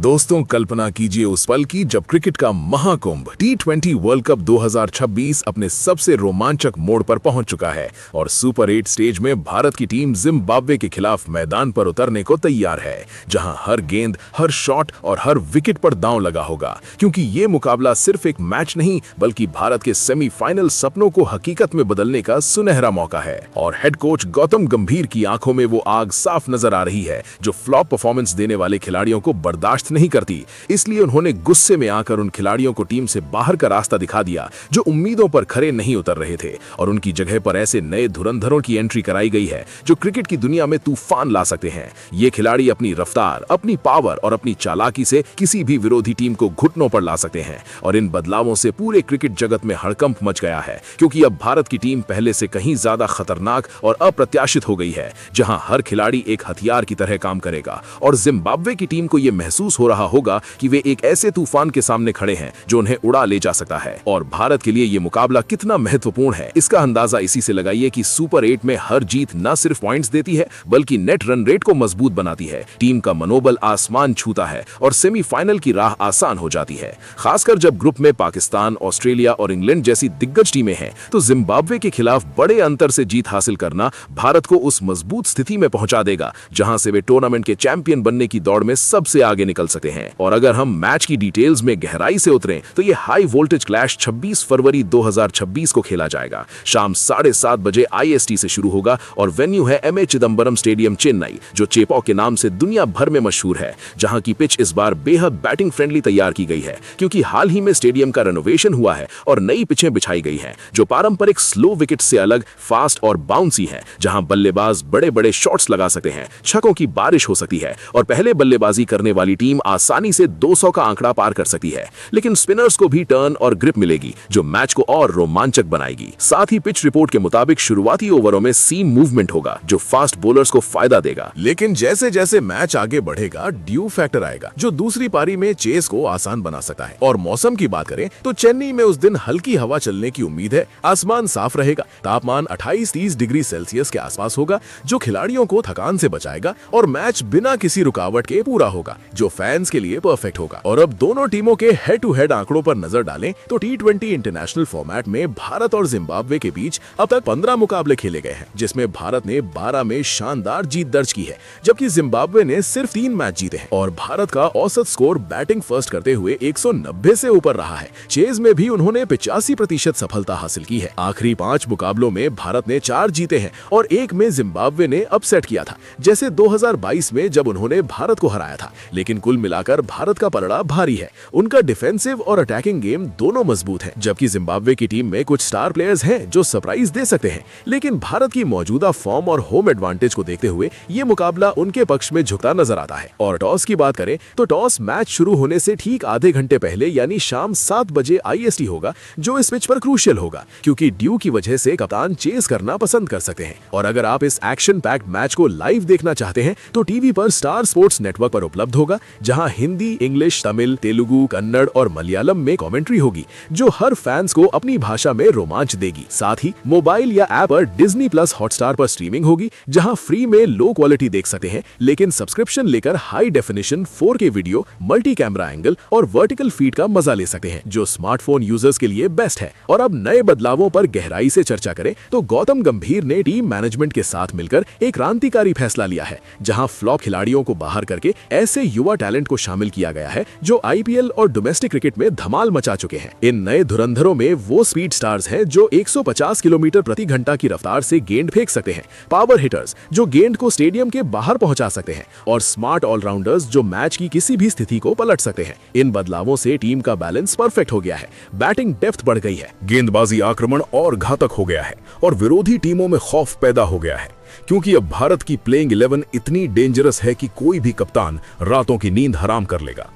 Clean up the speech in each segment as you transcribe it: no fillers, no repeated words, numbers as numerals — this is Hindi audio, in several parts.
दोस्तों, कल्पना कीजिए उस पल की जब क्रिकेट का महाकुंभ T20 वर्ल्ड कप 2026 अपने सबसे रोमांचक मोड़ पर पहुंच चुका है और सुपर 8 स्टेज में भारत की टीम जिम्बाब्वे के खिलाफ मैदान पर उतरने को तैयार है, जहां हर गेंद, हर शॉट और हर विकेट पर दांव लगा होगा, क्योंकि ये मुकाबला सिर्फ एक मैच नहीं बल्कि भारत के सेमीफाइनल सपनों को हकीकत में बदलने का सुनहरा मौका है। और हेड कोच गौतम गंभीर की आंखों में वो आग साफ नजर आ रही है जो फ्लॉप परफॉर्मेंस देने वाले खिलाड़ियों को बर्दाश्त नहीं करती। इसलिए उन्होंने गुस्से में आकर उन खिलाड़ियों को टीम से बाहर का रास्ता दिखा दिया जो उम्मीदों पर खरे नहीं उतर रहे थे, और उनकी जगह पर ऐसे नए धुरंधरों की एंट्री कराई गई है जो क्रिकेट की दुनिया में तूफान ला सकते हैं। ये खिलाड़ी अपनी रफ्तार, अपनी पावर और अपनी चालाकी से किसी भी विरोधी टीम को घुटनों पर ला सकते हैं। और इन बदलावों से पूरे क्रिकेट जगत में हड़कंप मच गया है, क्योंकि अब भारत की टीम पहले से कहीं ज्यादा खतरनाक और अप्रत्याशित हो गई है, जहां हर खिलाड़ी एक हथियार की तरह काम करेगा। और जिम्बाब्वे की टीम को यह महसूस हो रहा होगा कि वे एक ऐसे तूफान के सामने खड़े हैं जो उन्हें उड़ा ले जा सकता है। और भारत के लिए यह मुकाबला कितना महत्वपूर्ण है, इसका अंदाजा इसी से लगाइए कि सुपर 8 में हर जीत न सिर्फ पॉइंट्स देती है बल्कि नेट रन रेट को मजबूत बनाती है, टीम का मनोबल आसमान छूता है और सेमीफाइनल की राह आसान हो जाती है। खासकर जब ग्रुप में पाकिस्तान, ऑस्ट्रेलिया और इंग्लैंड जैसी दिग्गज टीमें हैं, तो जिम्बाब्वे के खिलाफ बड़े अंतर से जीत हासिल करना भारत को उस मजबूत स्थिति में पहुंचा देगा जहां से वे टूर्नामेंट के चैंपियन बनने की दौड़ में सबसे आगे निकल सकते हैं। और अगर हम मैच की डिटेल्स में गहराई से उतरें तो ये हाई वोल्टेज क्लैश 26 फरवरी 2026 को खेला जाएगा। शाम 7:30 बजे IST से शुरू होगा और वेन्यू है MA चिदंबरम स्टेडियम, चेन्नई, जो चेपॉ के नाम से दुनिया भर में मशहूर है, जहां की पिच इस बार बेहद बैटिंग फ्रेंडली तैयार की गई है, क्योंकि हाल ही में स्टेडियम का रेनोवेशन हुआ है और नई पिचें बिछाई गई हैं जो पारंपरिक स्लो विकेट से अलग फास्ट और बाउंसी हैं, जहां बल्लेबाज बड़े बड़े शॉट्स लगा सकते हैं, छक्कों की बारिश हो सकती है और पहले बल्लेबाजी करने वाली टीम आसानी से 200 का आंकड़ा पार कर सकती है। लेकिन स्पिनर्स को भी टर्न और ग्रिप मिलेगी जो मैच को और रोमांचक बनाएगी। साथ ही पिच रिपोर्ट के मुताबिक शुरुआती ओवरों में सीम मूवमेंट होगा जो फास्ट बॉलर्स को फायदा देगा। लेकिन जैसे जैसे मैच आगे बढ़ेगा, ड्यू फैक्टर आएगा जो दूसरी पारी में चेस को आसान बना सकता है। और मौसम की बात करें तो चेन्नई में उस दिन हल्की हवा चलने की उम्मीद है। आसमान साफ रहेगा, तापमान 28-30 डिग्री सेल्सियस के आसपास होगा जो खिलाड़ियों को थकान से बचाएगा और मैच बिना किसी रुकावट के पूरा होगा, जो फैंस के लिए परफेक्ट होगा। और अब दोनों टीमों के हेड टू हेड आंकड़ों पर नजर डालें तो T20 इंटरनेशनल फॉर्मेट में भारत और जिम्बाब्वे के बीच अब तक 15 मुकाबले खेले गए हैं, जिसमें भारत ने 12 में शानदार जीत दर्ज की है, जबकि जिम्बाब्वे ने सिर्फ 3 मैच जीते हैं। और भारत का औसत स्कोर बैटिंग फर्स्ट करते हुए 190 से ऊपर रहा है। चेज में भी उन्होंने 85% सफलता हासिल की है। आखिरी 5 मुकाबलों में भारत ने 4 जीते हैं और 1 में जिम्बाब्वे ने अपसेट किया था, जैसे 2022 में जब उन्होंने भारत को हराया था। लेकिन कुल मिलाकर भारत का पलड़ा भारी है। उनका डिफेंसिव और अटैकिंग गेम दोनों मजबूत है, जबकि जिम्बाब्वे की टीम में कुछ स्टार प्लेयर्स हैं जो सरप्राइज दे सकते हैं। लेकिन भारत की मौजूदा फॉर्म और होम एडवांटेज को देखते हुए ये मुकाबला उनके पक्ष में झुकता नजर आता है। और टॉस की बात करें तो टॉस मैच शुरू होने से ठीक आधे घंटे पहले यानी शाम 7 बजे IST होगा, जो इस पिच पर क्रूशियल होगा, क्योंकि ड्यू की वजह से कप्तान चेस करना पसंद कर सकते हैं। और अगर आप इस एक्शन पैक्ड मैच को लाइव देखना चाहते हैं तो टीवी पर स्टार स्पोर्ट्स नेटवर्क पर उपलब्ध होगा, जहां हिंदी, इंग्लिश, तमिल, तेलुगु, कन्नड़ और मलयालम में कमेंट्री होगी जो हर फैंस को अपनी भाषा में रोमांच देगी। साथ ही मोबाइल या ऐप पर Disney+ हॉटस्टार पर स्ट्रीमिंग होगी, जहां फ्री में लो क्वालिटी देख सकते हैं, लेकिन सब्सक्रिप्शन लेकर high definition 4K video, multi camera angle और वर्टिकल फीड का मजा ले सकते हैं, जो स्मार्टफोन यूजर्स के लिए बेस्ट है। और अब नए बदलावों पर गहराई से चर्चा करें तो गौतम गंभीर ने टीम मैनेजमेंट के साथ मिलकर एक क्रांतिकारी फैसला लिया है, जहां फ्लॉप खिलाड़ियों को बाहर करके ऐसे युवा टैलेंट को शामिल किया गया है जो IPL और डोमेस्टिक क्रिकेट में धमाल मचा चुके हैं। इन नए धुरंधरों में वो स्पीड स्टार्स हैं जो 150 किलोमीटर प्रति घंटा की रफ्तार से गेंद फेंक सकते हैं, पावर हिटर्स जो गेंद को स्टेडियम के बाहर पहुंचा सकते हैं, और स्मार्ट ऑलराउंडर्स जो मैच की किसी भी स्थिति को पलट सकते हैं। इन बदलावों से टीम का बैलेंस परफेक्ट हो गया है, बैटिंग डेप्थ बढ़ गई है, गेंदबाजी आक्रमण और घातक हो गया है और विरोधी टीमों में खौफ पैदा हो गया है, क्योंकि अब भारत की प्लेइंग 11 इतनी डेंजरस है कि कोई भी कप्तान रातों की नींद हराम कर लेगा।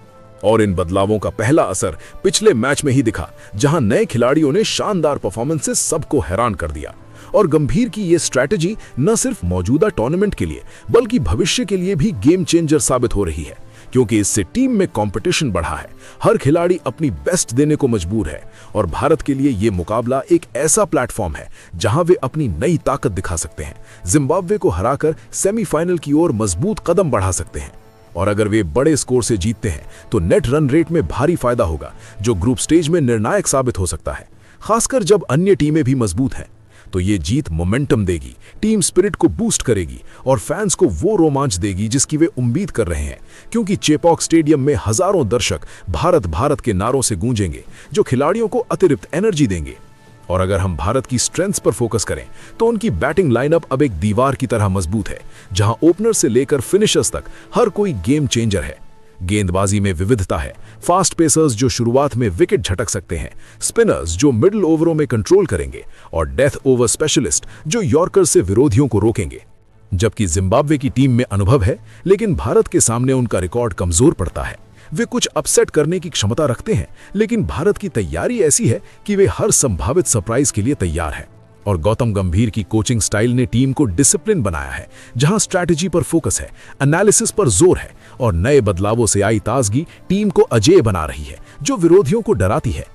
और इन बदलावों का पहला असर पिछले मैच में ही दिखा, जहां नए खिलाड़ियों ने शानदार परफॉर्मेंस से सबको हैरान कर दिया। और गंभीर की ये स्ट्रैटेजी न सिर्फ मौजूदा टूर्नामेंट के लिए बल्कि भविष्य के लिए भी गेम चेंजर साबित हो रही है, क्योंकि इससे टीम में कंपटीशन बढ़ा है, हर खिलाड़ी अपनी बेस्ट देने को मजबूर है। और भारत के लिए ये मुकाबला एक ऐसा प्लेटफॉर्म है जहां वे अपनी नई ताकत दिखा सकते हैं, जिम्बाब्वे को हराकर सेमीफाइनल की ओर मजबूत कदम बढ़ा सकते हैं। और अगर वे बड़े स्कोर से जीतते हैं तो नेट रन रेट में भारी फायदा होगा, जो ग्रुप स्टेज में निर्णायक साबित हो सकता है। खासकर जब अन्य टीमें भी मजबूत हैं तो ये जीत मोमेंटम देगी, टीम स्पिरिट को बूस्ट करेगी और फैंस को वो रोमांच देगी जिसकी वे उम्मीद कर रहे हैं, क्योंकि चेपॉक स्टेडियम में हजारों दर्शक भारत भारत के नारों से गूंजेंगे, जो खिलाड़ियों को अतिरिक्त एनर्जी देंगे। और अगर हम भारत की स्ट्रेंथ्स पर फोकस करें तो उनकी बैटिंग लाइनअप अब एक दीवार की तरह मजबूत है, जहां ओपनर से लेकर फिनिशर्स तक हर कोई गेम चेंजर है। गेंदबाजी में विविधता है, फास्ट पेसर्स जो शुरुआत में विकेट झटक सकते हैं, स्पिनर्स जो मिडिल ओवरों में कंट्रोल करेंगे और डेथ ओवर स्पेशलिस्ट जो यॉर्कर से विरोधियों को रोकेंगे। जबकि जिम्बाब्वे की टीम में अनुभव है, लेकिन भारत के सामने उनका रिकॉर्ड कमजोर पड़ता है। वे कुछ अपसेट करने की क्षमता रखते हैं, लेकिन भारत की तैयारी ऐसी है कि वे हर संभावित सरप्राइज के लिए तैयार हैं। और गौतम गंभीर की कोचिंग स्टाइल ने टीम को डिसिप्लिन बनाया है, जहां स्ट्रैटेजी पर फोकस है, एनालिसिस पर जोर है और नए बदलावों से आई ताजगी टीम को अजेय बना रही है, जो विरोधियों को डराती है।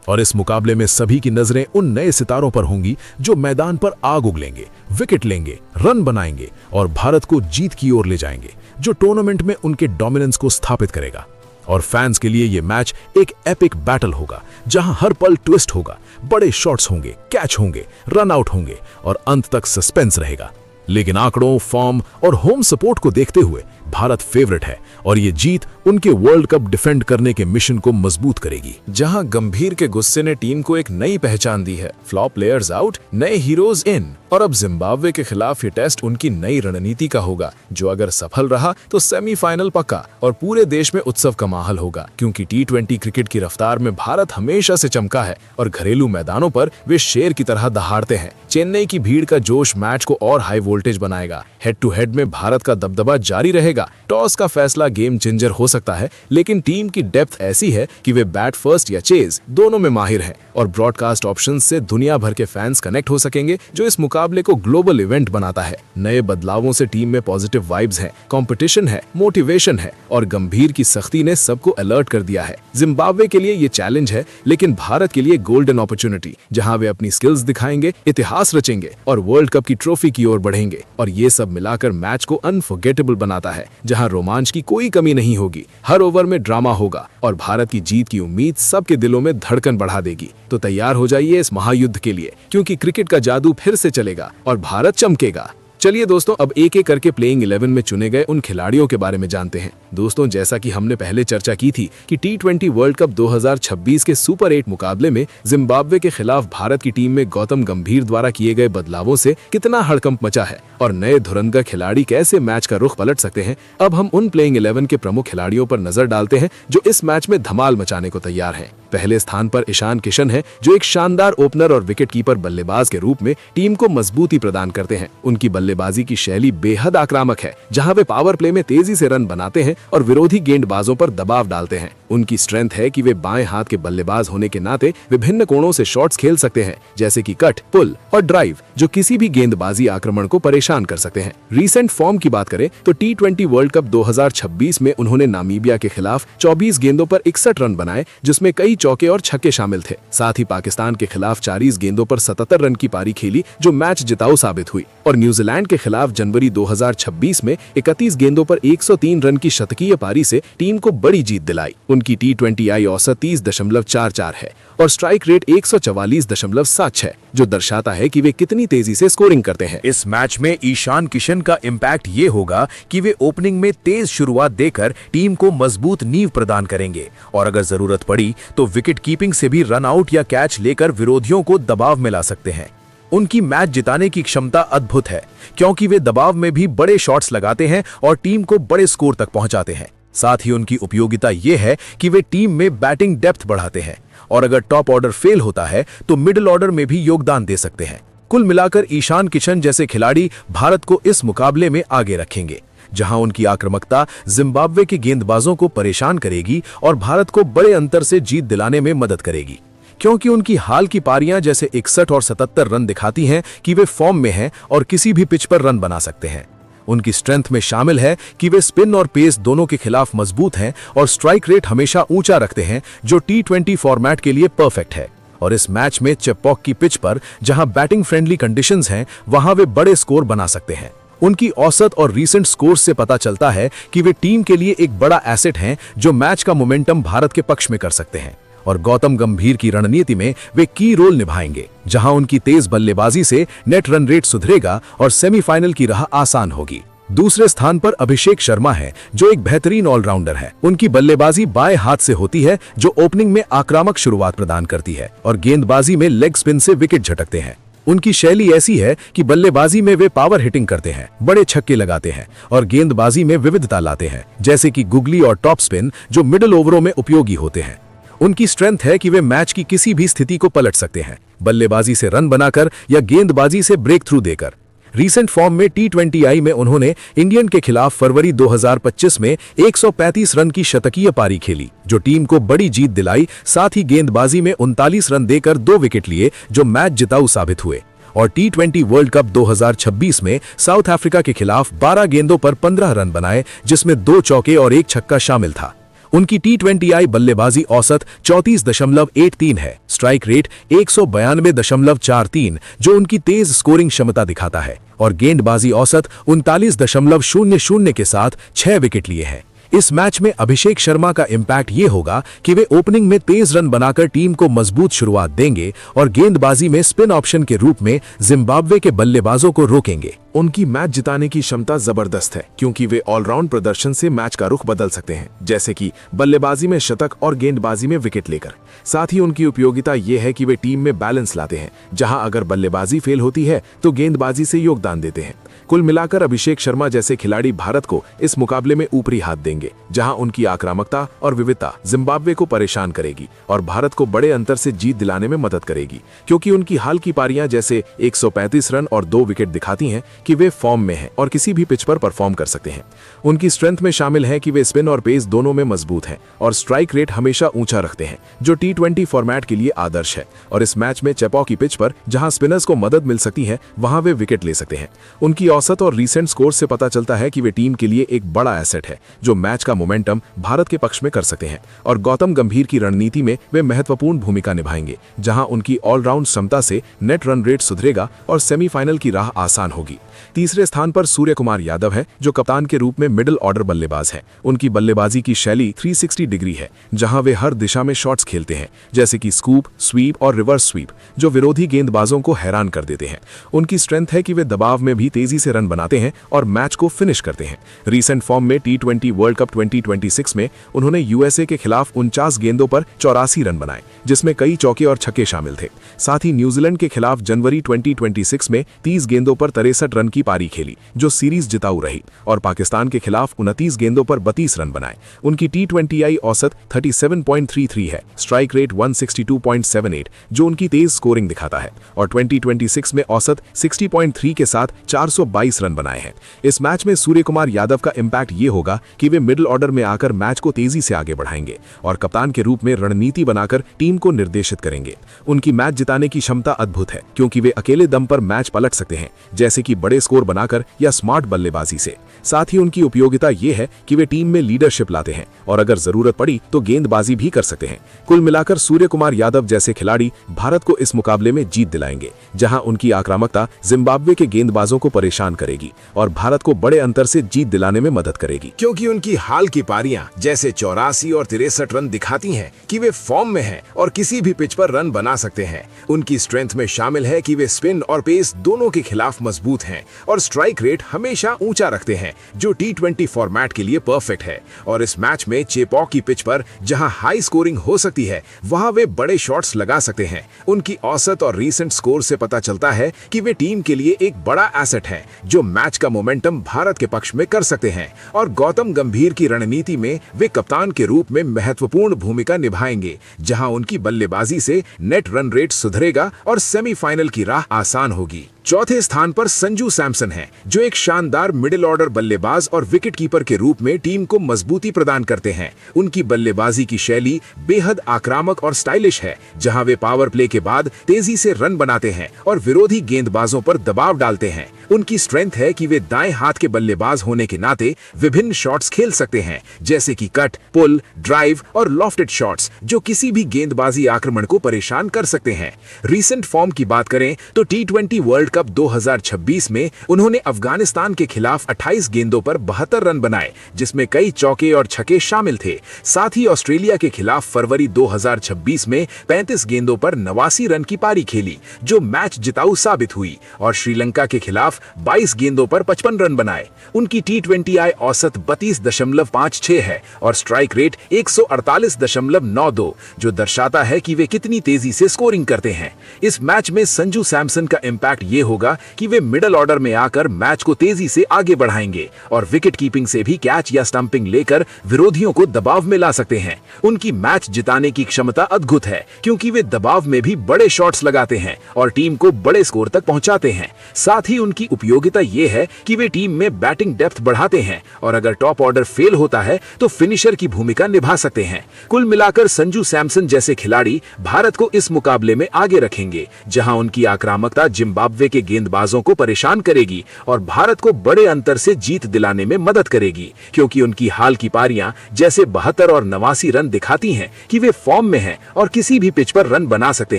और इस मुकाबले में सभी की नजरें उन नए सितारों पर होंगी जो मैदान पर आग उगलेंगे, विकेट लेंगे, रन बनाएंगे और भारत को जीत की ओर ले जाएंगे, जो टूर्नामेंट में उनके डोमिनेंस को स्थापित करेगा। और फैंस के लिए यह मैच एक एपिक बैटल होगा, जहां हर पल ट्विस्ट होगा, बड़े शॉट्स होंगे, कैच होंगे, रन आउट होंगे और अंत तक सस्पेंस रहेगा। लेकिन आंकड़ों, फॉर्म और होम सपोर्ट को देखते हुए भारत फेवरेट है और ये जीत उनके वर्ल्ड कप डिफेंड करने के मिशन को मजबूत करेगी। जहां गंभीर के गुस्से ने टीम को एक नई पहचान दी है, फ्लॉप प्लेयर्स आउट, नए हीरोज इन, और अब जिम्बाब्वे के खिलाफ ये टेस्ट उनकी नई रणनीति का होगा, जो अगर सफल रहा तो सेमीफाइनल पक्का और पूरे देश में उत्सव का माहौल होगा। क्योंकि T20 क्रिकेट की रफ्तार में भारत हमेशा से चमका है और घरेलू मैदानों पर वे शेर की तरह दहाड़ते हैं। चेन्नई की भीड़ का जोश मैच को और हाई वोल्टेज बनाएगा। हेड टू हेड में भारत का दबदबा जारी रहेगा। टॉस का फैसला गेम चेंजर हो सकता है, लेकिन टीम की डेप्थ ऐसी है कि वे बैट फर्स्ट या चेज दोनों में माहिर हैं और ब्रॉडकास्ट ऑप्शन से दुनिया भर के फैंस कनेक्ट हो सकेंगे, जो इस मुकाबले को ग्लोबल इवेंट बनाता है। नए बदलावों से टीम में पॉजिटिव वाइब्स हैं, कंपटीशन है, मोटिवेशन है और गंभीर की सख्ती ने सबको अलर्ट कर दिया है। जिम्बाब्वे के लिए ये चैलेंज है, लेकिन भारत के लिए गोल्डन अपॉर्चुनिटी, जहां वे अपनी स्किल्स दिखाएंगे, इतिहास रचेंगे और वर्ल्ड कप की ट्रॉफी की ओर बढ़ेंगे। और ये सब मिलाकर मैच को अनफॉरगेटेबल बनाता है, जहां रोमांच की कोई कमी नहीं होगी, हर ओवर में ड्रामा होगा और भारत की जीत की उम्मीद सबके दिलों में धड़कन बढ़ा देगी। तो तैयार हो जाइए इस महायुद्ध के लिए, क्योंकि क्रिकेट का जादू फिर से चलेगा और भारत चमकेगा। चलिए दोस्तों, अब एक एक करके प्लेइंग 11 में चुने गए उन खिलाड़ियों के बारे में जानते हैं। दोस्तों, जैसा कि हमने पहले चर्चा की थी कि T20 वर्ल्ड कप 2026 के सुपर 8 मुकाबले में जिम्बाब्वे के खिलाफ भारत की टीम में गौतम गंभीर द्वारा किए गए बदलावों से कितना हड़कंप मचा है और नए धुरंधर खिलाड़ी कैसे मैच का रुख पलट सकते हैं। अब हम उन प्लेइंग 11 के प्रमुख खिलाड़ियों पर नजर डालते हैं जो इस मैच में धमाल मचाने को तैयार हैं। पहले स्थान पर ईशान किशन है, जो एक शानदार ओपनर और विकेटकीपर बल्लेबाज के रूप में टीम को मजबूती प्रदान करते हैं। उनकी बल्लेबाजी की शैली बेहद आक्रामक है, जहां वे पावर प्ले में तेजी से रन बनाते हैं और विरोधी गेंदबाजों पर दबाव डालते हैं। उनकी स्ट्रेंथ है कि वे बाएं हाथ के बल्लेबाज होने के नाते विभिन्न कोणों से शॉट्स खेल सकते हैं, जैसे कि कट, पुल और ड्राइव, जो किसी भी गेंदबाजी आक्रमण को परेशान कर सकते हैं। रीसेंट फॉर्म की बात करें तो T20 वर्ल्ड कप 2026 में उन्होंने नामीबिया के खिलाफ 24 गेंदों पर 61 रन बनाए, जिसमें कई चौके और छक्के शामिल थे। साथ ही पाकिस्तान के खिलाफ 40 गेंदों पर 77 रन की पारी खेली, जो मैच जिताऊ साबित हुई। और न्यूजीलैंड के खिलाफ जनवरी 2026 में 31 गेंदों पर 103 रन की शतकीय पारी से टीम को बड़ी जीत दिलाई। उनकी T20I औसत 30.44 है और स्ट्राइक रेट 144.76, जो दर्शाता है कि वे कितनी तेजी से स्कोरिंग करते हैं। इस मैच में ईशान किशन का इम्पैक्ट ये होगा कि वे ओपनिंग में तेज शुरुआत देकर टीम को मजबूत नींव प्रदान करेंगे और अगर जरूरत पड़ी तो विकेट कीपिंग से भी रन आउट या कैच लेकर विरोधियों को दबाव में ला सकते हैं। उनकी मैच जिताने की क्षमता अद्भुत है, क्योंकि वे दबाव में भी बड़े शॉट्स लगाते हैं और टीम को बड़े स्कोर तक पहुंचाते हैं। साथ ही उनकी उपयोगिता ये है कि वे टीम में बैटिंग डेप्थ बढ़ाते हैं और अगर टॉप ऑर्डर फेल होता है तो मिडिल ऑर्डर में भी योगदान दे सकते हैं। कुल मिलाकर ईशान किशन जैसे खिलाड़ी भारत को इस मुकाबले में आगे रखेंगे, जहां उनकी आक्रामकता जिम्बाब्वे के गेंदबाजों को परेशान करेगी और भारत को बड़े अंतर से जीत दिलाने में मदद करेगी, क्योंकि उनकी हाल की पारियां जैसे 61 और 77 रन दिखाती हैं कि वे फॉर्म में हैं और किसी भी पिच पर रन बना सकते हैं। उनकी स्ट्रेंथ में शामिल है कि वे स्पिन और पेस दोनों के खिलाफ मजबूत हैं और स्ट्राइक रेट हमेशा ऊंचा रखते हैं, जो T20 फॉर्मेट के लिए परफेक्ट है। और इस मैच में चेपॉक की पिच पर, जहां बैटिंग फ्रेंडली कंडीशंस हैं, वहां वे बड़े स्कोर बना सकते हैं। उनकी औसत और रीसेंट स्कोर से पता चलता है कि वे टीम के लिए एक बड़ा एसेट हैं जो मैच का मोमेंटम भारत के पक्ष में कर सकते हैं। और गौतम गंभीर की रणनीति में वे की रोल निभाएंगे, जहां उनकी तेज बल्लेबाजी से नेट रन रेट सुधरेगा और सेमीफाइनल की राह आसान होगी। दूसरे स्थान पर अभिषेक शर्मा है, जो एक बेहतरीन ऑलराउंडर है। उनकी बल्लेबाजी बाएं हाथ से होती है, जो ओपनिंग में आक्रामक शुरुआत प्रदान करती है और गेंदबाजी में लेग स्पिन से विकेट झटकते हैं। उनकी शैली ऐसी है कि बल्लेबाजी में वे पावर हिटिंग करते हैं, बड़े छक्के लगाते हैं और गेंदबाजी में विविधता लाते हैं, जैसे कि गुगली और टॉप स्पिन, जो मिडिल ओवरों में उपयोगी होते हैं। उनकी स्ट्रेंथ है कि वे मैच की किसी भी स्थिति को पलट सकते हैं, बल्लेबाजी से रन बनाकर या गेंदबाजी से ब्रेक थ्रू देकर। रीसेंट फॉर्म में T20I में उन्होंने इंडियन के खिलाफ फरवरी 2025 में 135 रन की शतकीय पारी खेली, जो टीम को बड़ी जीत दिलाई। साथ ही गेंदबाजी में 39 रन देकर 2 विकेट लिए, जो मैच जिताऊ साबित हुए। और T20 वर्ल्ड कप 2026 में साउथ अफ्रीका के खिलाफ 12 गेंदों पर 15 रन बनाए, जिसमें 2 चौके और 1 छक्का शामिल था। उनकी T20I बल्लेबाजी औसत 34.13 है, स्ट्राइक रेट 192.43, जो उनकी तेज स्कोरिंग क्षमता दिखाता है, और गेंदबाजी औसत 39.00 के साथ 6 विकेट लिए हैं। इस मैच में अभिषेक शर्मा का इम्पैक्ट ये होगा कि वे ओपनिंग में तेज रन बनाकर टीम को मजबूत शुरुआत देंगे और गेंदबाजी में स्पिन ऑप्शन के रूप में जिम्बाब्वे के बल्लेबाजों को रोकेंगे। उनकी मैच जिताने की क्षमता जबरदस्त है, क्योंकि वे ऑलराउंड प्रदर्शन से मैच का रुख बदल सकते हैं, जैसे कि बल्लेबाजी में शतक और गेंदबाजी में विकेट लेकर। साथ ही उनकी उपयोगिता यह है कि वे टीम में बैलेंस लाते हैं, जहां अगर बल्लेबाजी फेल होती है तो गेंदबाजी से योगदान देते हैं। कुल मिलाकर अभिषेक शर्मा जैसे खिलाड़ी भारत को इस मुकाबले में ऊपरी हाथ देंगे, जहां उनकी आक्रामकता और विविधता जिम्बाब्वे को परेशान करेगी और भारत को बड़े अंतर से जीत दिलाने में मदद करेगी, क्योंकि उनकी हाल की पारियां जैसे 135 रन और 2 विकेट दिखाती हैं कि वे फॉर्म में हैं और किसी भी पिच पर परफॉर्म कर सकते हैं। उनकी स्ट्रेंथ में शामिल है कि वे स्पिन और पेस दोनों में मजबूत हैं और स्ट्राइक रेट हमेशा ऊंचा रखते हैं, जो T20 फॉर्मेट के लिए आदर्श है। और इस मैच में चेपॉ की पिच पर जहां स्पिनर्स को मदद मिल सकती है, वहां वे विकेट ले सकते हैं। उनकी औसत और रीसेंट स्कोर से पता चलता है कि वे टीम के लिए एक बड़ा एसेट है, जो मैच का मोमेंटम भारत के पक्ष में कर सकते हैं। और गौतम गंभीर की रणनीति में वे महत्वपूर्ण भूमिका निभाएंगे, जहां उनकी ऑलराउंड क्षमता से नेट रन रेट सुधरेगा और सेमीफाइनल की राह आसान होगी। तीसरे स्थान पर सूर्य कुमार यादव है, जो कप्तान के रूप में मिडिल ऑर्डर बल्लेबाज हैं। उनकी बल्लेबाजी की शैली 360 डिग्री है, जहां वे हर दिशा में शॉट्स खेलते हैं, जैसे कि स्कूप, स्वीप और रिवर्स स्वीप, जो विरोधी गेंदबाजों को हैरान कर देते हैं। उनकी स्ट्रेंथ है कि वे दबाव में भी तेजी से रन बनाते हैं और मैच को फिनिश करते हैं। रीसेंट फॉर्म में T20 वर्ल्ड कप 2026 में उन्होंने USA के खिलाफ 49 गेंदों पर 84 रन बनाए, जिसमें कई चौके और छक्के शामिल थे। साथ ही न्यूजीलैंड के खिलाफ जनवरी 2026 में 30 गेंदों पर 63 रन की पारी खेली, जो सीरीज जिताऊ रही, और पाकिस्तान के खिलाफ 29 गेंदों पर 32 रन बनाए। उनकी T20I औसत 37.33 है, स्ट्राइक रेट 162.78, जो उनकी तेज स्कोरिंग दिखाता है, और 2026 में औसत 60.3 के साथ 422 रन बनाए हैं। इस मैच में सूर्य कुमार यादव का इम्पैक्ट ये होगा कि वे मिडिल ऑर्डर में आकर मैच को तेजी से आगे बढ़ाएंगे और कप्तान के रूप में रणनीति बनाकर टीम को निर्देशित करेंगे। उनकी मैच जिताने की क्षमता अद्भुत है, क्योंकि वे अकेले दम पर मैच पलट सकते हैं, जैसे कि बड़े स्कोर बनाकर या स्मार्ट बल्लेबाजी से। साथ ही उनकी उपयोगिता ये है कि वे टीम में लीडरशिप लाते हैं और अगर जरूरत पड़ी तो गेंदबाजी भी कर सकते हैं। कुल मिलाकर सूर्य कुमार यादव जैसे खिलाड़ी भारत को इस मुकाबले में जीत दिलाएंगे, जहां उनकी आक्रामकता जिम्बाब्वे के गेंदबाजों को परेशान करेगी और भारत को बड़े अंतर से जीत दिलाने में मदद करेगी। क्योंकि उनकी हाल की पारियां जैसे 84 और 63 रन दिखाती हैं कि वे फॉर्म में हैं और किसी भी पिच पर रन बना सकते हैं। उनकी स्ट्रेंथ में शामिल है कि वे स्पिन और पेस दोनों के खिलाफ मजबूत हैं और स्ट्राइक रेट हमेशा ऊंचा रखते हैं, जो T20 फॉर्मेट के लिए परफेक्ट है। और इस मैच में चेपॉ की पिच पर जहां हाई स्कोरिंग हो सकती है, वहां वे बड़े शॉट्स लगा सकते हैं। उनकी औसत और रीसेंट स्कोर से पता चलता है कि वे टीम के लिए एक बड़ा एसेट है, जो मैच का मोमेंटम भारत के पक्ष में कर सकते हैं। और गौतम गंभीर की रणनीति में वे कप्तान के रूप में महत्वपूर्ण भूमिका निभाएंगे, जहां उनकी बल्लेबाजी से नेट रन रेट सुधरेगा और सेमीफाइनल की राह आसान होगी। चौथे स्थान पर संजू सैमसन है, जो एक शानदार मिडिल ऑर्डर बल्लेबाज और विकेट कीपर के रूप में टीम को मजबूती प्रदान करते हैं। उनकी बल्लेबाजी की शैली बेहद आक्रामक और स्टाइलिश है, जहां वे पावर प्ले के बाद तेजी से रन बनाते हैं और विरोधी गेंदबाजों पर दबाव डालते हैं। उनकी स्ट्रेंथ है कि वे दाएं हाथ के बल्लेबाज होने के नाते विभिन्न शॉट्स खेल सकते हैं, जैसे कि कट, पुल, ड्राइव और लॉफ्टेड शॉट्स, जो किसी भी गेंदबाजी आक्रमण को परेशान कर सकते हैं। रीसेंट फॉर्म की बात करें तो T20 वर्ल्ड कप 2026 में उन्होंने अफगानिस्तान के खिलाफ 28 गेंदों पर 72 रन बनाए, जिसमें कई चौके और छक्के शामिल थे। साथ ही ऑस्ट्रेलिया के खिलाफ फरवरी 2026 में 35 गेंदों पर 89 रन की पारी खेली, जो मैच जिताऊ साबित हुई, और श्रीलंका के खिलाफ 22 गेंदों पर 55 रन बनाए। उनकी T20I औसत 32.56 है और स्ट्राइक रेट 148.92, जो दर्शाता है कि वे कितनी तेजी से स्कोरिंग करते हैं। इस मैच में संजू सैमसन का इंपैक्ट ये होगा कि वे मिडिल ऑर्डर में आकर मैच को तेजी से आगे बढ़ाएंगे और विकेट कीपिंग से भी कैच या स्टंपिंग लेकर विरोधियों को दबाव में ला सकते हैं। उनकी मैच जिताने की क्षमता अद्भुत है, क्योंकि वे दबाव में भी बड़े शॉट्स लगाते हैं और टीम को बड़े स्कोर तक पहुंचाते हैं। साथ ही उनकी उपयोगिता ये है कि वे टीम में बैटिंग डेप्थ बढ़ाते हैं और अगर टॉप ऑर्डर फेल होता है तो फिनिशर की भूमिका निभा सकते हैं। कुल मिलाकर संजू सैमसन जैसे खिलाड़ी भारत को इस मुकाबले में आगे रखेंगे, जहां उनकी आक्रामकता जिम्बाब्वे के गेंदबाजों को परेशान करेगी और भारत को बड़े अंतर से जीत दिलाने में मदद करेगी, क्योंकि उनकी हाल की पारियां जैसे 72 और 89 रन दिखाती हैं कि वे फॉर्म में हैं और किसी भी पिच पर रन बना सकते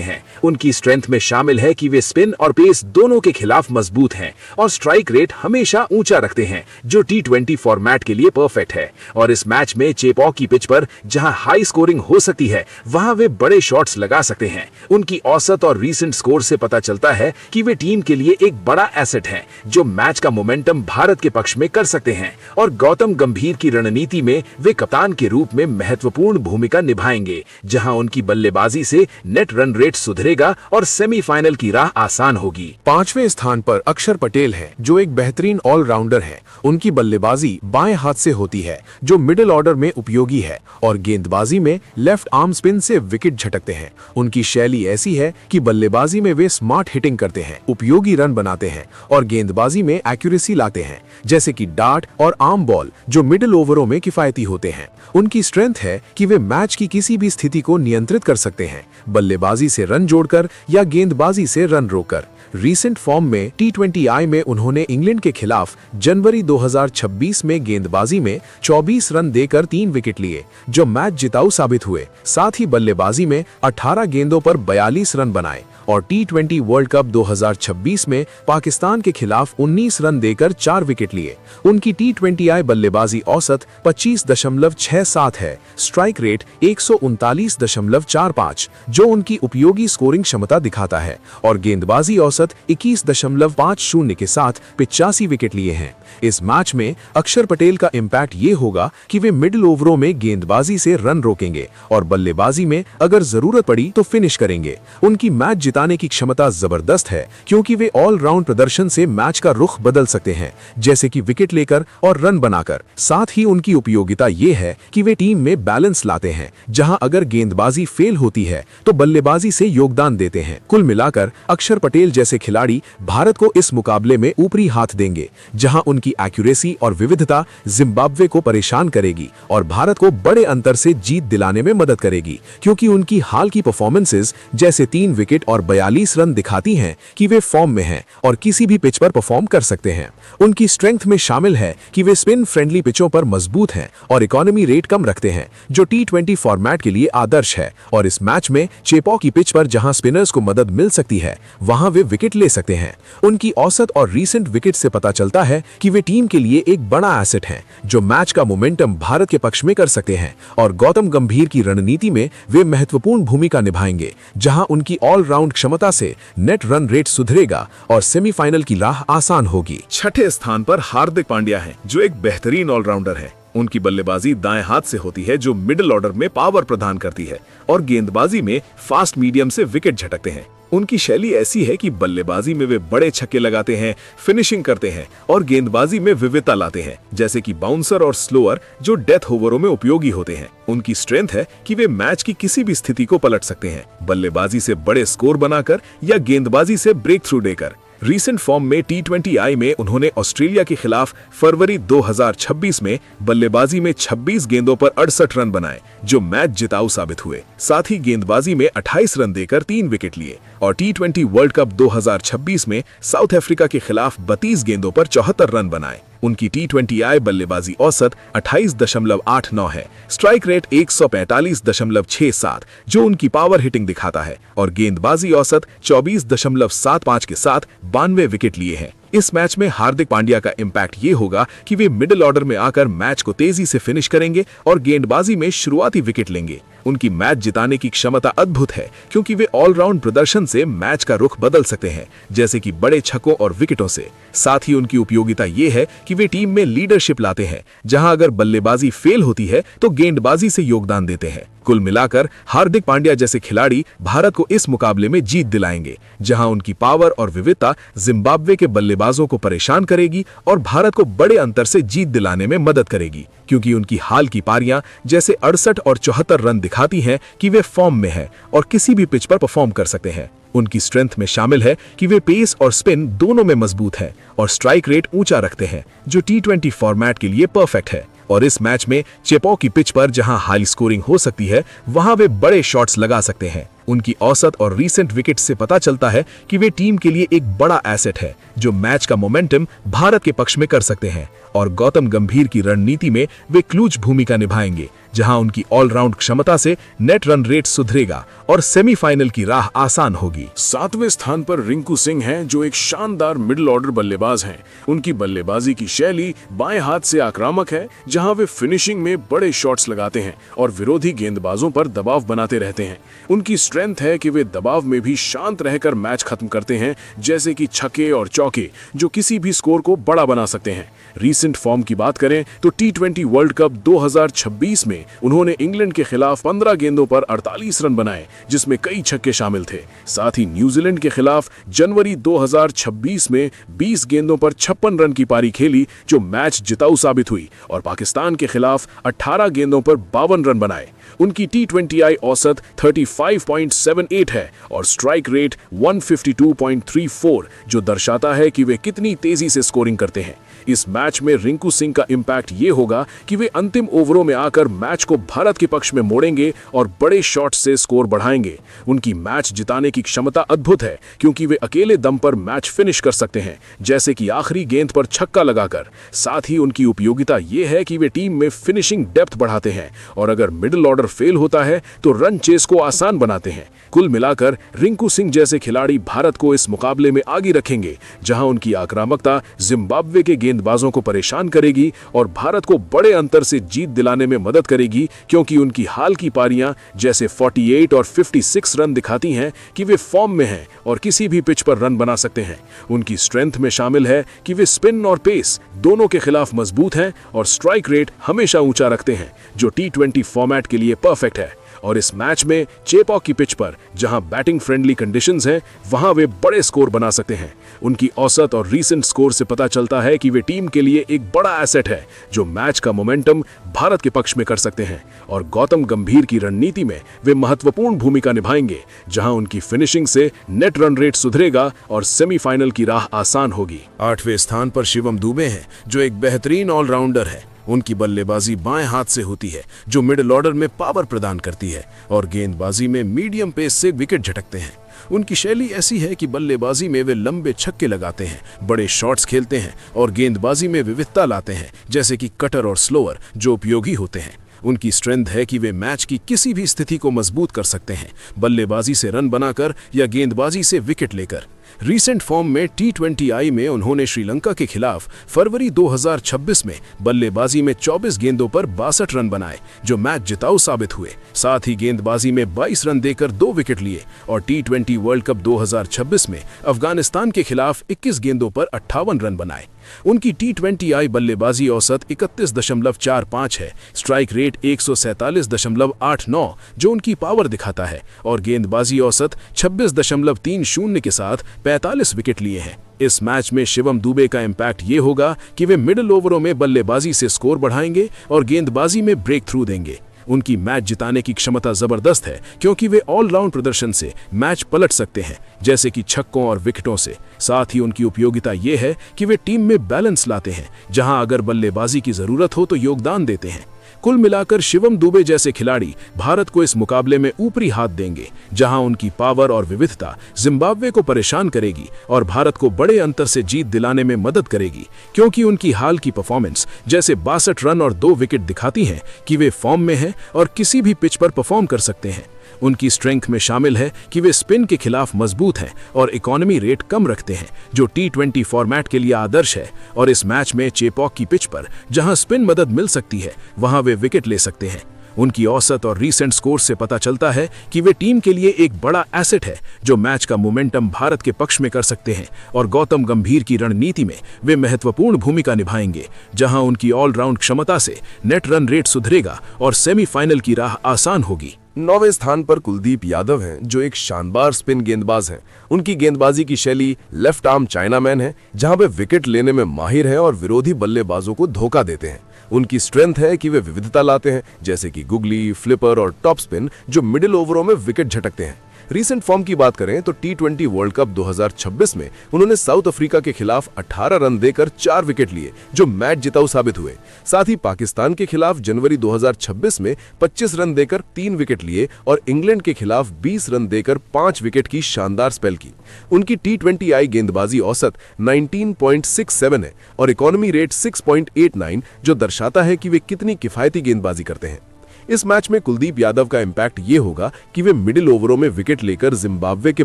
हैं। उनकी स्ट्रेंथ में शामिल है कि वे स्पिन और पेस दोनों के खिलाफ मजबूत हैं और स्ट्राइक रेट हमेशा ऊंचा रखते हैं, जो T20 फॉर्मेट के लिए परफेक्ट है। और इस मैच में चेपॉक की पिच पर जहां हाई स्कोरिंग हो सकती है, वहां वे बड़े शॉट्स लगा सकते हैं। उनकी औसत और रीसेंट स्कोर से पता चलता है कि वे टीम के लिए एक बड़ा एसेट है, जो मैच का मोमेंटम भारत के पक्ष में कर सकते हैं। और गौतम गंभीर की रणनीति में वे कप्तान के रूप में महत्वपूर्ण भूमिका निभाएंगे, जहां उनकी बल्लेबाजी से नेट रन रेट सुधरेगा और सेमीफाइनल की राह आसान होगी। 5वें स्थान पर अक्षर पटेल हैं, जो एक बेहतरीन ऑलराउंडर हैं। उनकी बल्लेबाजी बाएं हाथ से होती है, जो मिडिल ऑर्डर में उपयोगी है, और गेंदबाजी में लेफ्ट आर्म स्पिन से विकेट झटकते हैं। उनकी शैली ऐसी है कि बल्लेबाजी में वे स्मार्ट हिटिंग करते हैं, उपयोगी रन बनाते हैं और गेंदबाजी में एक्यूरेसी लाते हैं, जैसे कि डार्ट और आर्म बॉल, जो मिडिल ओवरों में किफायती होते हैं। उनकी स्ट्रेंथ है कि वे मैच की किसी भी स्थिति को नियंत्रित कर सकते हैं, बल्लेबाजी से रन जोड़कर या गेंदबाजी से रन रोककर। रीसेंट फॉर्म में T20I में उन्होंने इंग्लैंड के खिलाफ जनवरी 2026 में गेंदबाजी में 24 रन देकर 3 विकेट लिए, जो मैच जिताऊ साबित हुए। साथ ही बल्लेबाजी में 18 गेंदों पर 42 रन बनाए और T20 वर्ल्ड कप 2026 में पाकिस्तान के खिलाफ 19 रन देकर 4 विकेट लिए। उनकी T20I बल्लेबाजी औसत 25.67 है, स्ट्राइक रेट 139.45, जो उनकी उपयोगी स्कोरिंग क्षमता दिखाता है, और गेंदबाजी औसत 21.50 के साथ 85 विकेट लिए हैं। इस मैच में अक्षर पटेल का इंपैक्ट ये होगा कि वे मिडिल ओवरों में गेंदबाजी से रन रोकेंगे और बल्लेबाजी में अगर जरूरत पड़ी तो फिनिश करेंगे। उनकी मैच जिताने की क्षमता जबरदस्त है, क्योंकि वे ऑलराउंड प्रदर्शन से मैच का रुख बदल सकते हैं, जैसे कि विकेट लेकर और रन बनाकर। साथ ही उनकी उपयोगिता ये है कि वे टीम में बैलेंस लाते हैं, जहां अगर गेंदबाजी फेल होती है तो बल्लेबाजी से योगदान देते हैं। कुल मिलाकर अक्षर पटेल जैसे खिलाड़ी भारत को इस मुकाबले में ऊपरी हाथ देंगे, जहां उनकी एक्यूरेसी और विविधता जिम्बाब्वे को परेशान करेगी और भारत को बड़े अंतर से जीत दिलाने में मदद करेगी, क्योंकि उनकी हाल की परफॉर्मेंसेस जैसे 3 विकेट और 42 रन दिखाती हैं कि वे फॉर्म में हैं और किसी भी पिच पर परफॉर्म कर सकते हैं। उनकी स्ट्रेंथ में शामिल है कि वे स्पिन फ्रेंडली पिचों पर मजबूत हैं और इकोनॉमी रेट कम रखते हैं, जो T20 फॉर्मेट के लिए आदर्श है। और इस मैच में चेपॉक की पिच पर जहां स्पिनर्स को मदद मिल सकती है, वहां वे विकेट ले सकते हैं। उनकी औसत और रीसेंट विकेट से पता चलता है कि वे टीम के लिए एक बड़ा एसेट हैं, जो मैच का मोमेंटम भारत के पक्ष में कर सकते हैं। और गौतम गंभीर की रणनीति में वे महत्वपूर्ण भूमिका निभाएंगे, जहां उनकी ऑलराउंड क्षमता से नेट रन रेट सुधरेगा और सेमीफाइनल की राह आसान होगी। 6ठे स्थान पर हार्दिक पांड्या हैं, जो एक बेहतरीन ऑलराउंडर है। उनकी बल्लेबाजी दाएं हाथ से होती है, जो मिडिल ऑर्डर में पावर प्रदान करती है, और गेंदबाजी में फास्ट मीडियम से विकेट झटकते हैं। उनकी शैली ऐसी है कि बल्लेबाजी में वे बड़े छक्के लगाते हैं, फिनिशिंग करते हैं और गेंदबाजी में विविधता लाते हैं, जैसे कि बाउंसर और स्लोअर, जो डेथ ओवरों में उपयोगी होते हैं। उनकी स्ट्रेंथ है कि वे मैच की किसी भी स्थिति को पलट सकते हैं, बल्लेबाजी से बड़े स्कोर बनाकर या गेंदबाजी से ब्रेक थ्रू देकर। रीसेंट फॉर्म में T20I में उन्होंने ऑस्ट्रेलिया के खिलाफ फरवरी 2026 में बल्लेबाजी में 26 गेंदों पर 68 रन बनाए, जो मैच जिताऊ साबित हुए। साथ ही गेंदबाजी में 28 रन देकर 3 विकेट लिए और T20 वर्ल्ड कप 2026 में साउथ अफ्रीका के खिलाफ 32 गेंदों पर 74 रन बनाए। उनकी T20I बल्लेबाजी औसत 28.89 है, स्ट्राइक रेट 145.67 जो उनकी पावर हिटिंग दिखाता है, और गेंदबाजी औसत 24.75 के साथ 92 विकेट लिए हैं। इस मैच में हार्दिक पांड्या का इंपैक्ट ये होगा कि वे मिडिल ऑर्डर में आकर मैच को तेजी से फिनिश करेंगे और गेंदबाजी में शुरुआती विकेट लेंगे। उनकी मैच जिताने की क्षमता अद्भुत है क्योंकि वे ऑलराउंड प्रदर्शन से मैच का रुख बदल सकते हैं, जैसे कि बड़े छक्कों और विकेटों से। साथ ही उनकी उपयोगिता ये है कि वे टीम में लीडरशिप लाते हैं, जहां अगर बल्लेबाजी फेल होती है तो गेंदबाजी से योगदान देते हैं। कुल मिलाकर हार्दिक पांड्या जैसे खिलाड़ी भारत को इस मुकाबले में जीत दिलाएंगे, जहां उनकी पावर और विविधता जिम्बाब्वे के बल्लेबाजों को परेशान करेगी और भारत को बड़े अंतर से जीत दिलाने में मदद करेगी, क्योंकि उनकी हाल की पारियां जैसे 68 और 74 रन दिखाती हैं कि वे फॉर्म में हैं और किसी भी पिच पर परफॉर्म कर सकते हैं। उनकी स्ट्रेंथ में शामिल है कि वे पेस और स्पिन दोनों में मजबूत हैं और स्ट्राइक रेट ऊंचा रखते हैं, जो T20 फॉर्मेट के लिए परफेक्ट है। और इस मैच में चेपॉ की पिच पर जहां हाई स्कोरिंग हो सकती है, वहां वे बड़े शॉट्स लगा सकते हैं। उनकी औसत और रीसेंट विकेट से पता चलता है कि वे टीम के लिए एक बड़ा एसेट है, जो मैच का मोमेंटम भारत के पक्ष में कर सकते हैं। और गौतम गंभीर की रणनीति में वे क्लूच भूमिका निभाएंगे, जहां उनकी ऑलराउंड क्षमता से नेट रन रेट सुधरेगा और सेमीफाइनल की राह आसान होगी। 7वें स्थान पर रिंकू सिंह हैं, जो एक शानदार मिडिल ऑर्डर बल्लेबाज हैं। उनकी बल्लेबाजी की शैली बाएं हाथ से आक्रामक है, जहां वे फिनिशिंग में बड़े शॉट्स लगाते हैं और विरोधी गेंदबाजों पर दबाव बनाते रहते हैं। उनकी स्ट्रेंथ है कि वे दबाव में भी शांत रहकर मैच खत्म करते हैं, जैसे कि छक्के और चौके, जो किसी भी स्कोर को बड़ा बना सकते हैं। रीसेंट फॉर्म की बात करें तो T20 वर्ल्ड कप 2026 में उन्होंने इंग्लैंड के खिलाफ 15 गेंदों पर 48 रन बनाए, जिसमें कई छक्के शामिल थे। साथ ही न्यूजीलैंड के खिलाफ जनवरी 2026 में 20 गेंदों पर 56 रन की पारी खेली, जो मैच जिताऊ साबित हुई, और पाकिस्तान के खिलाफ 18 गेंदों पर 52 रन बनाए। उनकी T20I औसत 35.78 है और स्ट्राइक रेट 152.34, जो दर्शाता है कि वे कितनी तेजी से स्कोरिंग करते हैं। इस मैच में रिंकू सिंह का इंपैक्ट ये होगा कि वे अंतिम ओवरों में आकर मैच को भारत के पक्ष में मोड़ेंगे और बड़े शॉट से स्कोर बढ़ाएंगे। उनकी मैच जिताने की क्षमता अद्भुत है, क्योंकि वे अकेले दम पर मैच फिनिश कर सकते हैं, जैसे कि आखिरी गेंद पर छक्का लगाकर। साथ ही उनकी उपयोगिता ये है कि वे टीम में फिनिशिंग डेप्थ बढ़ाते हैं और अगर मिडिल ऑर्डर फेल होता है तो रन चेस को आसान बनाते हैं। कुल मिलाकर रिंकू सिंह जैसे खिलाड़ी भारत को इस मुकाबले में आगे रखेंगे, जहां उनकी आक्रामकता जिम्बाब्वे के गेंदबाजों को परेशान करेगी और भारत को बड़े अंतर से जीत दिलाने में मदद करेगी, क्योंकि उनकी हाल की पारियां जैसे 48 और 56 रन दिखाती हैं कि वे फॉर्म में हैं और किसी भी पिच पर रन बना सकते हैं। उनकी स्ट्रेंथ में शामिल है कि वे स्पिन और पेस दोनों के खिलाफ मजबूत हैं और स्ट्राइक रेट हमेशा ऊंचा रखते हैं, जो T20 फॉर्मेट के लिए परफेक्ट है। और इस मैच में चेपॉक की पिच पर, जहां बैटिंग फ्रेंडली कंडीशंस हैं, वहां वे बड़े स्कोर बना सकते हैं। उनकी औसत और रीसेंट स्कोर से पता चलता है कि वे टीम के लिए एक बड़ा एसेट है, जो मैच का मोमेंटम भारत के पक्ष में कर सकते हैं। और गौतम गंभीर की रणनीति में वे महत्वपूर्ण भूमिका निभाएंगे, जहां उनकी फिनिशिंग से नेट रन रेट सुधरेगा और सेमीफाइनल की राह आसान होगी। 8वें स्थान पर शिवम दुबे हैं, जो एक बेहतरीन ऑलराउंडर है। उनकी बल्लेबाजी बाएं हाथ से होती है, जो मिडिल ऑर्डर में पावर प्रदान करती है और गेंदबाजी में मीडियम पेस से विकेट झटकते हैं। उनकी शैली ऐसी है कि बल्लेबाजी में वे लंबे छक्के लगाते हैं, बड़े शॉट्स खेलते हैं और गेंदबाजी में विविधता लाते हैं, जैसे कि कटर और स्लोअर, जो उपयोगी होते हैं। उनकी स्ट्रेंथ है कि वे मैच की किसी भी स्थिति को मजबूत कर सकते हैं, बल्लेबाजी से रन बनाकर या गेंदबाजी से विकेट लेकर। रीसेंट फॉर्म में T20I में उन्होंने श्रीलंका के खिलाफ फरवरी 2026 में बल्लेबाजी में 24 गेंदों पर 62 रन बनाए, जो मैच जिताऊ साबित हुए। साथ ही गेंदबाजी में 22 रन देकर 2 विकेट लिए और T20 वर्ल्ड कप 2026 में अफगानिस्तान के खिलाफ 21 गेंदों पर 58 रन बनाए। उनकी T20I बल्लेबाजी औसत 31.45 है, स्ट्राइक रेट 147.89, जो उनकी पावर दिखाता है, और गेंदबाजी औसत 26.30 के साथ 45 विकेट लिए हैं। इस मैच में शिवम दुबे का इंपैक्ट ये होगा कि वे मिडिल ओवरों में बल्लेबाजी से स्कोर बढ़ाएंगे और गेंदबाजी में ब्रेक थ्रू देंगे। उनकी मैच जिताने की क्षमता जबरदस्त है, क्योंकि वे ऑलराउंड प्रदर्शन से मैच पलट सकते हैं, जैसे कि छक्कों और विकेटों से। साथ ही उनकी उपयोगिता ये है कि वे टीम में बैलेंस लाते हैं, जहां अगर बल्लेबाजी की जरूरत हो तो योगदान देते हैं। कुल मिलाकर शिवम दुबे जैसे खिलाड़ी भारत को इस मुकाबले में ऊपरी हाथ देंगे, जहां उनकी पावर और विविधता जिम्बाब्वे को परेशान करेगी और भारत को बड़े अंतर से जीत दिलाने में मदद करेगी, क्योंकि उनकी हाल की परफॉर्मेंस जैसे 62 रन और 2 विकेट दिखाती हैं कि वे फॉर्म में हैं और किसी भी पिच पर परफॉर्म कर सकते हैं। उनकी स्ट्रेंथ में शामिल है कि वे स्पिन के खिलाफ मजबूत हैं और इकोनॉमी रेट कम रखते हैं, जो T20 फॉर्मेट के लिए आदर्श है। और इस मैच में चेपॉक की पिच पर जहां स्पिन मदद मिल सकती है, वहां वे विकेट ले सकते हैं। उनकी औसत और रीसेंट स्कोर से पता चलता है कि वे टीम के लिए एक बड़ा एसेट है, जो मैच का मोमेंटम भारत के पक्ष में कर सकते हैं। और गौतम गंभीर की रणनीति में वे महत्वपूर्ण भूमिका निभाएंगे, जहां उनकी ऑलराउंड क्षमता से नेट रन रेट सुधरेगा और सेमीफाइनल की राह आसान होगी। 9वें स्थान पर कुलदीप यादव हैं, जो एक शानदार स्पिन गेंदबाज हैं। उनकी गेंदबाजी की शैली लेफ्ट आर्म चाइनामैन है, जहां वे विकेट लेने में माहिर हैं और विरोधी बल्लेबाजों को धोखा देते हैं। उनकी स्ट्रेंथ है कि वे विविधता लाते हैं, जैसे कि गुगली, फ्लिपर और टॉप स्पिन, जो मिडिल ओवरों में विकेट झटकते हैं। रीसेंट फॉर्म की बात करें तो T20 वर्ल्ड कप 2026 में उन्होंने साउथ अफ्रीका के खिलाफ 18 रन देकर 4 विकेट लिए, जो मैच जिताऊ साबित हुए। साथ ही पाकिस्तान के खिलाफ जनवरी 2026 में 25 रन देकर 3 विकेट लिए और इंग्लैंड के खिलाफ 20 रन देकर 5 विकेट की शानदार स्पेल की। उनकी T20I गेंदबाजी औसत 19.67 है और इकोनॉमी रेट 6.89, जो दर्शाता है कि वे कितनी किफायती गेंदबाजी करते हैं। इस मैच में कुलदीप यादव का इम्पैक्ट ये होगा कि वे मिडिल ओवरों में विकेट लेकर जिम्बाब्वे के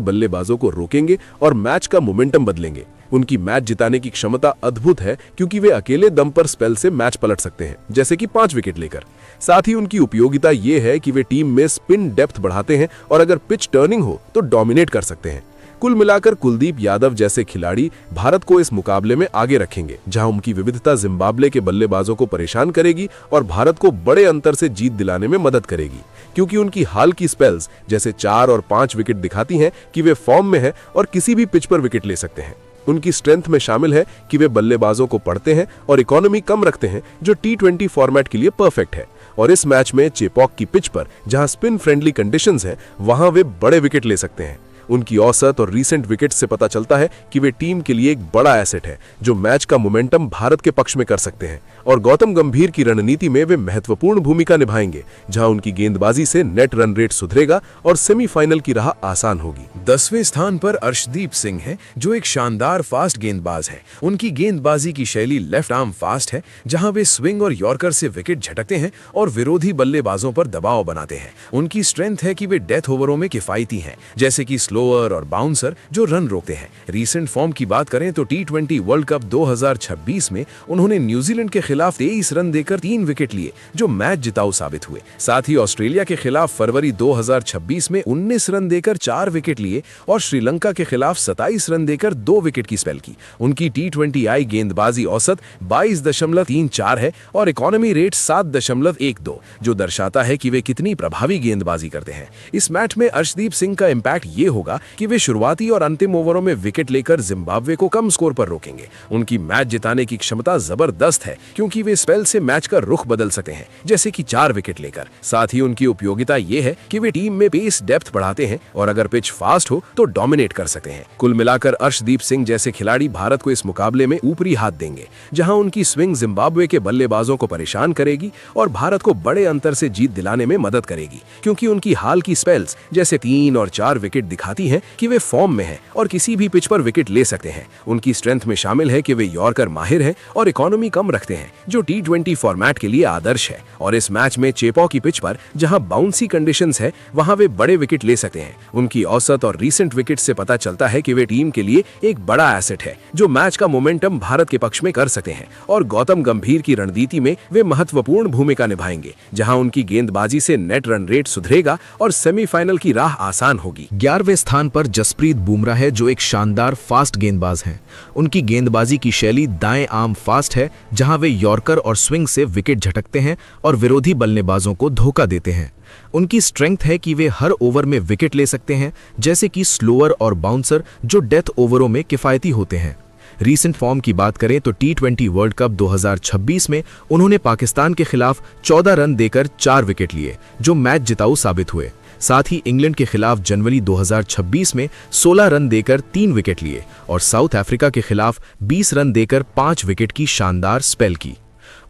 बल्लेबाजों को रोकेंगे और मैच का मोमेंटम बदलेंगे। उनकी मैच जिताने की क्षमता अद्भुत है, क्योंकि वे अकेले दम पर स्पेल से मैच पलट सकते हैं, जैसे कि 5 विकेट लेकर। साथ ही उनकी उपयोगिता ये है कि वे टीम में स्पिन डेप्थ बढ़ाते हैं और अगर पिच टर्निंग हो तो डोमिनेट कर सकते हैं। कुल मिलाकर कुलदीप यादव जैसे खिलाड़ी भारत को इस मुकाबले में आगे रखेंगे, जहां उनकी विविधता जिम्बाब्वे के बल्लेबाजों को परेशान करेगी और भारत को बड़े अंतर से जीत दिलाने में मदद करेगी, क्योंकि उनकी हाल की स्पेल्स जैसे 4 और 5 विकेट दिखाती हैं कि वे फॉर्म में हैं और किसी भी पिच पर विकेट ले सकते हैं। उनकी स्ट्रेंथ में शामिल है कि वे बल्लेबाजों को पढ़ते हैं और इकोनॉमी कम रखते हैं, जो T20 फॉर्मेट के लिए परफेक्ट है। और इस मैच में चेपॉक की पिच पर जहां स्पिन फ्रेंडली कंडीशंस हैं, वहां वे बड़े विकेट ले सकते हैं। उनकी औसत और रीसेंट विकेट से पता चलता है कि वे टीम के लिए एक बड़ा एसेट है, जो मैच का मोमेंटम भारत के पक्ष में कर सकते हैं। और गौतम गंभीर की रणनीति में वे महत्वपूर्ण भूमिका निभाएंगे, जहां उनकी गेंदबाजी से नेट रन रेट सुधरेगा और सेमीफाइनल की राह आसान होगी। 10वें स्थान पर अर्शदीप सिंह हैं, जो एक शानदार फास्ट गेंदबाज हैं। उनकी गेंदबाजी की शैली लेफ्ट आर्म फास्ट है, जहां वे स्विंग और यॉर्कर से विकेट झटकते हैं और विरोधी बल्लेबाजों पर दबाव बनाते हैं। उनकी स्ट्रेंथ है कि वे डेथ ओवरों में किफायती हैं, जैसे कि स्लोअर और बाउंसर, जो रन रोकते हैं। रीसेंट फॉर्म की बात करें तो T20 वर्ल्ड कप 2026 में उन्होंने न्यूजीलैंड के खिलाफ 23 रन देकर 3 विकेट लिए, जो मैच जिताऊ साबित हुए। साथ ही ऑस्ट्रेलिया के खिलाफ फरवरी 2026 में 19 रन देकर 4 विकेट लिए और श्रीलंका के खिलाफ 27 रन देकर 2 विकेट की स्पेल की। उनकी T20I गेंदबाजी औसत 22.34 है और इकोनॉमी रेट 7.12, जो दर्शाता है कि वे कितनी प्रभावी गेंदबाजी करते हैं। इस मैच में अर्शदीप सिंह का इम्पैक्ट ये होगा कि वे शुरुआती और अंतिम ओवरों में विकेट लेकर जिम्बाब्वे को कम स्कोर पर रोकेंगे। उनकी मैच जिताने की क्षमता जबरदस्त है, क्योंकि वे स्पेल से मैच का रुख बदल सकते हैं, जैसे कि 4 विकेट लेकर। साथ ही उनकी उपयोगिता ये है कि वे टीम में पेस डेप्थ बढ़ाते हैं और अगर पिच फास्ट हो तो डोमिनेट कर सकते हैं। कुल मिलाकर अर्शदीप सिंह जैसे खिलाड़ी भारत को इस मुकाबले में ऊपरी हाथ देंगे, जहां उनकी स्विंग जिम्बाब्वे के बल्लेबाजों को परेशान करेगी और भारत को बड़े अंतर से जीत दिलाने में मदद करेगी, क्योंकि उनकी हाल की स्पेल्स जैसे 3 और 4 विकेट दिखाती हैं कि वे फॉर्म में हैं और किसी भी पिच पर विकेट ले सकते हैं। उनकी स्ट्रेंथ में शामिल है कि वे यॉर्कर माहिर हैं और इकोनॉमी कम रखते हैं, जो T20 फॉर्मेट के लिए आदर्श है। और इस मैच में चेपॉक की पिच पर जहां बाउंसी कंडीशंस है, वहां वे बड़े विकेट ले सकते हैं। उनकी औसत और रीसेंट विकेट से पता चलता है कि वे टीम के लिए एक बड़ा एसेट है, जो मैच का मोमेंटम भारत के पक्ष में कर सकते हैं। और गौतम गंभीर की रणनीति में वे महत्वपूर्ण भूमिका निभाएंगे, जहां उनकी गेंदबाजी से नेट रन रेट सुधरेगा और सेमीफाइनल की राह आसान होगी। 11वें स्थान पर जसप्रीत बुमराह है, जो एक शानदार फास्ट गेंदबाज हैं। उनकी गेंदबाजी की शैली दाएं आर्म फास्ट है, जहां वे यॉर्कर और स्विंग से विकेट झटकते हैं और विरोधी बल्लेबाजों को धोखा देते हैं। उनकी स्ट्रेंथ है कि वे हर ओवर में विकेट ले सकते हैं, जैसे कि स्लोअर और बाउंसर, जो डेथ ओवरों में किफायती होते हैं। रीसेंट फॉर्म की बात करें तो T20 वर्ल्ड कप 2026 में उन्होंने पाकिस्तान के खिलाफ 14 रन देकर 4 विकेट लिए, जो मैच जिताऊ साबित हुए। साथ ही इंग्लैंड के खिलाफ जनवरी 2026 में 16 रन देकर 3 विकेट लिए और साउथ अफ्रीका के खिलाफ 20 रन देकर 5 विकेट की शानदार स्पेल की।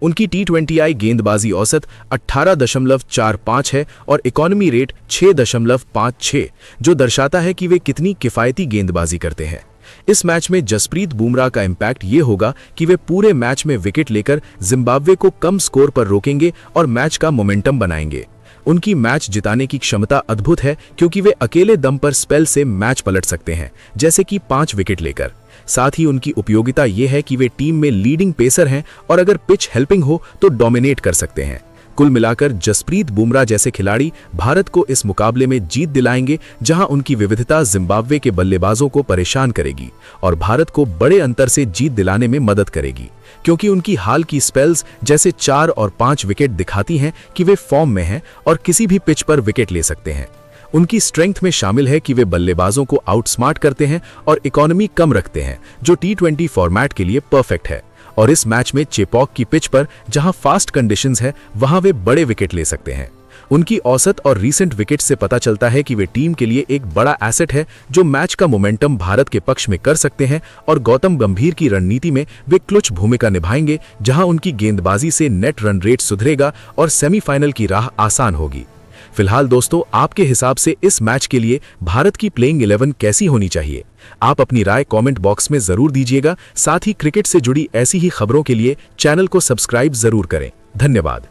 उनकी T20I गेंदबाजी औसत 18.45 है और इकोनॉमी रेट 6.56, जो दर्शाता है कि वे कितनी किफ़ायती गेंदबाजी करते हैं। इस मैच में जसप्रीत बुमराह का इम्पैक्ट ये होगा कि वे पूरे मैच में विकेट लेकर जिम्बाब्वे को कम स्कोर पर रोकेंगे और मैच का मोमेंटम बनाएंगे। उनकी मैच जिताने की क्षमता अद्भुत है क्योंकि वे अकेले दम पर स्पेल से मैच पलट सकते हैं, जैसे कि 5 विकेट लेकर। साथ ही उनकी उपयोगिता ये है कि वे टीम में लीडिंग पेसर हैं और अगर पिच हेल्पिंग हो तो डोमिनेट कर सकते हैं। कुल मिलाकर जसप्रीत बुमराह जैसे खिलाड़ी भारत को इस मुकाबले में जीत दिलाएंगे, जहां उनकी विविधता जिम्बाब्वे के बल्लेबाजों को परेशान करेगी और भारत को बड़े अंतर से जीत दिलाने में मदद करेगी, क्योंकि उनकी हाल की स्पेल्स जैसे 4 और 5 विकेट दिखाती हैं कि वे फॉर्म में हैं और किसी भी पिच पर विकेट ले सकते हैं। उनकी स्ट्रेंथ में शामिल है कि वे बल्लेबाजों को आउटस्मार्ट करते हैं और इकोनॉमी कम रखते हैं, जो T20 फॉर्मेट के लिए परफेक्ट है। और इस मैच में चेपॉक की पिच पर जहां फास्ट कंडीशंस है, वहां वे बड़े विकेट ले सकते हैं। उनकी औसत और रीसेंट विकेट से पता चलता है कि वे टीम के लिए एक बड़ा एसेट है, जो मैच का मोमेंटम भारत के पक्ष में कर सकते हैं। और गौतम गंभीर की रणनीति में वे क्लच भूमिका निभाएंगे, जहां उनकी गेंदबाजी से नेट रन रेट सुधरेगा और सेमीफाइनल की राह आसान होगी। फिलहाल दोस्तों, आपके हिसाब से इस मैच के लिए भारत की प्लेइंग 11 कैसी होनी चाहिए? आप अपनी राय कमेंट बॉक्स में जरूर दीजिएगा। साथ ही क्रिकेट से जुड़ी ऐसी ही खबरों के लिए चैनल को सब्सक्राइब जरूर करें। धन्यवाद।